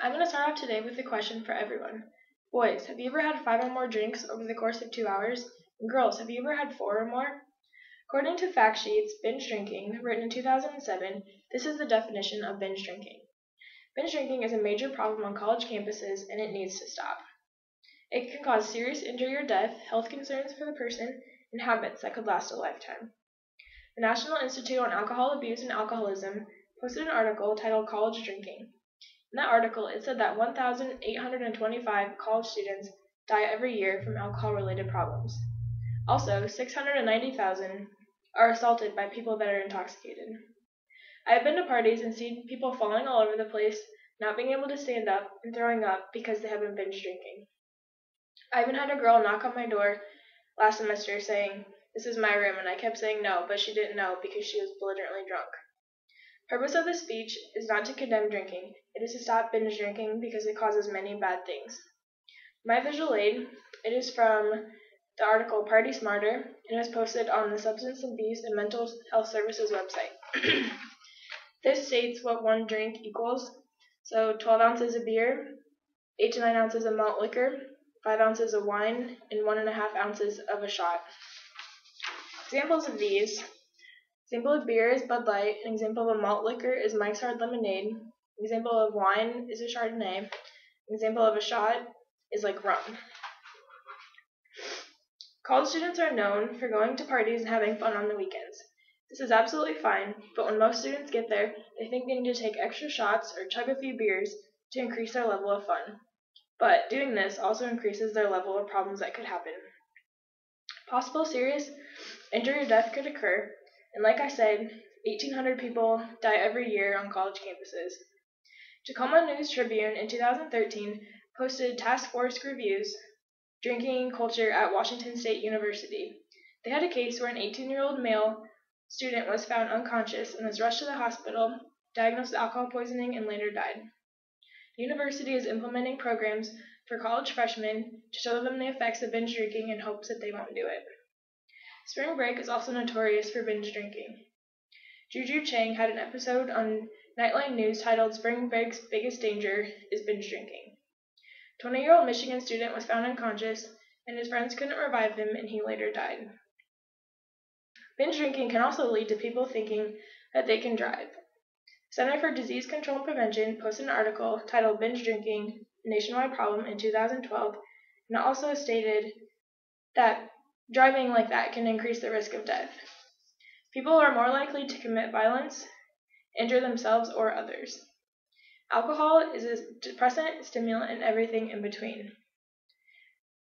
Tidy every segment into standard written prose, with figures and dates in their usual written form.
I'm going to start off today with a question for everyone. Boys, have you ever had 5 or more drinks over the course of 2 hours? And girls, have you ever had 4 or more? According to fact sheets, binge drinking, written in 2007, this is the definition of binge drinking. Binge drinking is a major problem on college campuses and it needs to stop. It can cause serious injury or death, health concerns for the person, and habits that could last a lifetime. The National Institute on Alcohol Abuse and Alcoholism posted an article titled College Drinking. In that article, it said that 1,825 college students die every year from alcohol-related problems. Also, 690,000 are assaulted by people that are intoxicated. I have been to parties and seen people falling all over the place, not being able to stand up, and throwing up because they have been binge drinking. I even had a girl knock on my door last semester saying, "This is my room," and I kept saying no, but she didn't know because she was belligerently drunk. The purpose of this speech is not to condemn drinking, it is to stop binge drinking because it causes many bad things. My visual aid, it is from the article Party Smarter, and is posted on the Substance Abuse and Mental Health Services website. This states what one drink equals, so 12 ounces of beer, 8 to 9 ounces of malt liquor, 5 ounces of wine, and 1.5 ounces of a shot. Examples of these: example of beer is Bud Light, an example of a malt liquor is Mike's Hard Lemonade, an example of wine is a Chardonnay, an example of a shot is like rum. College students are known for going to parties and having fun on the weekends. This is absolutely fine, but when most students get there, they think they need to take extra shots or chug a few beers to increase their level of fun. But doing this also increases their level of problems that could happen. Possible serious injury or death could occur, and like I said, 1,800 people die every year on college campuses. Tacoma News Tribune in 2013 posted Task Force Reviews Drinking Culture at Washington State University. They had a case where an 18-year-old male student was found unconscious and was rushed to the hospital, diagnosed with alcohol poisoning, and later died. The university is implementing programs for college freshmen to show them the effects of binge drinking in hopes that they won't do it. Spring break is also notorious for binge drinking. Juju Chang had an episode on Nightline News titled Spring Break's Biggest Danger is Binge Drinking. 20-year-old Michigan student was found unconscious, and his friends couldn't revive him, and he later died. Binge drinking can also lead to people thinking that they can drive. Center for Disease Control and Prevention posted an article titled Binge Drinking, a Nationwide Problem in 2012, and it also stated that driving like that can increase the risk of death. People are more likely to commit violence, injure themselves or others. Alcohol is a depressant, stimulant, and everything in between.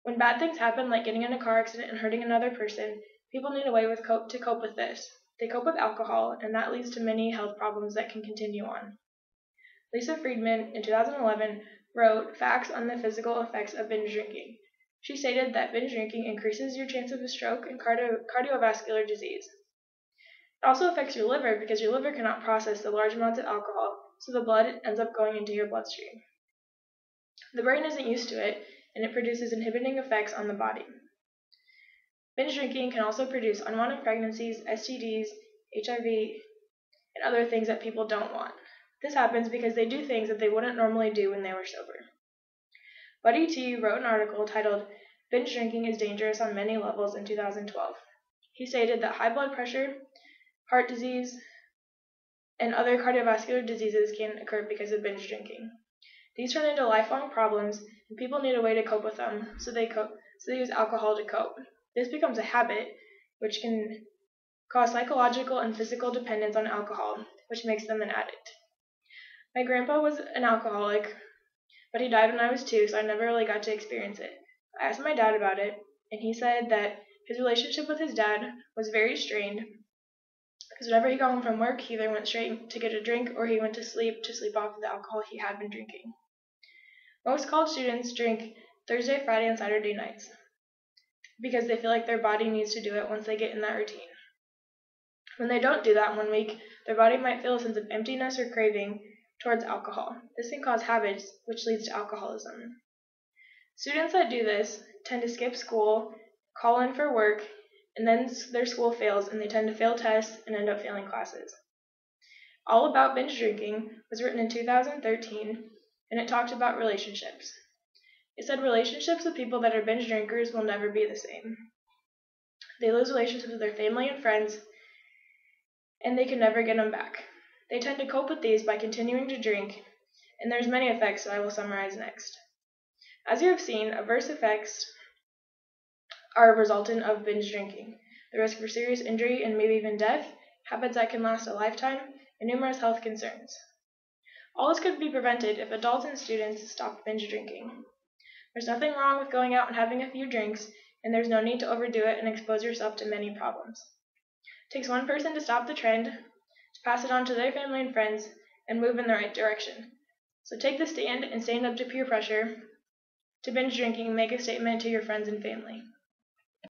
When bad things happen, like getting in a car accident and hurting another person, people need a way to cope with this. They cope with alcohol, and that leads to many health problems that can continue on. Lisa Friedman, in 2011, wrote Facts on the Physical Effects of Binge Drinking. She stated that binge drinking increases your chance of a stroke and cardiovascular disease. It also affects your liver because your liver cannot process the large amounts of alcohol, so the blood ends up going into your bloodstream. The brain isn't used to it, and it produces inhibiting effects on the body. Binge drinking can also produce unwanted pregnancies, STDs, HIV, and other things that people don't want. This happens because they do things that they wouldn't normally do when they were sober. Buddy T wrote an article titled Binge Drinking is Dangerous on Many Levels in 2012. He stated that high blood pressure, heart disease, and other cardiovascular diseases can occur because of binge drinking. These turn into lifelong problems, and people need a way to cope with them, so they use alcohol to cope. This becomes a habit, which can cause psychological and physical dependence on alcohol, which makes them an addict. My grandpa was an alcoholic, but he died when I was 2, so I never really got to experience it. I asked my dad about it, and he said that his relationship with his dad was very strained, because whenever he got home from work, he either went straight to get a drink or he went to sleep off the alcohol he had been drinking. Most college students drink Thursday, Friday, and Saturday nights because they feel like their body needs to do it once they get in that routine. When they don't do that one week, their body might feel a sense of emptiness or craving towards alcohol. This can cause habits, which leads to alcoholism. Students that do this tend to skip school, call in for work, and then their school fails and they tend to fail tests and end up failing classes. All About Binge Drinking was written in 2013, and it talked about relationships. It said relationships with people that are binge drinkers will never be the same. They lose relationships with their family and friends, and they can never get them back. They tend to cope with these by continuing to drink, and there's many effects that I will summarize next. As you have seen, adverse effects are a resultant of binge drinking: the risk for serious injury and maybe even death, habits that can last a lifetime, and numerous health concerns. All this could be prevented if adults and students stopped binge drinking. There's nothing wrong with going out and having a few drinks, and there's no need to overdo it and expose yourself to many problems. It takes one person to stop the trend, to pass it on to their family and friends, and move in the right direction. So take the stand and stand up to peer pressure to binge drinking and make a statement to your friends and family.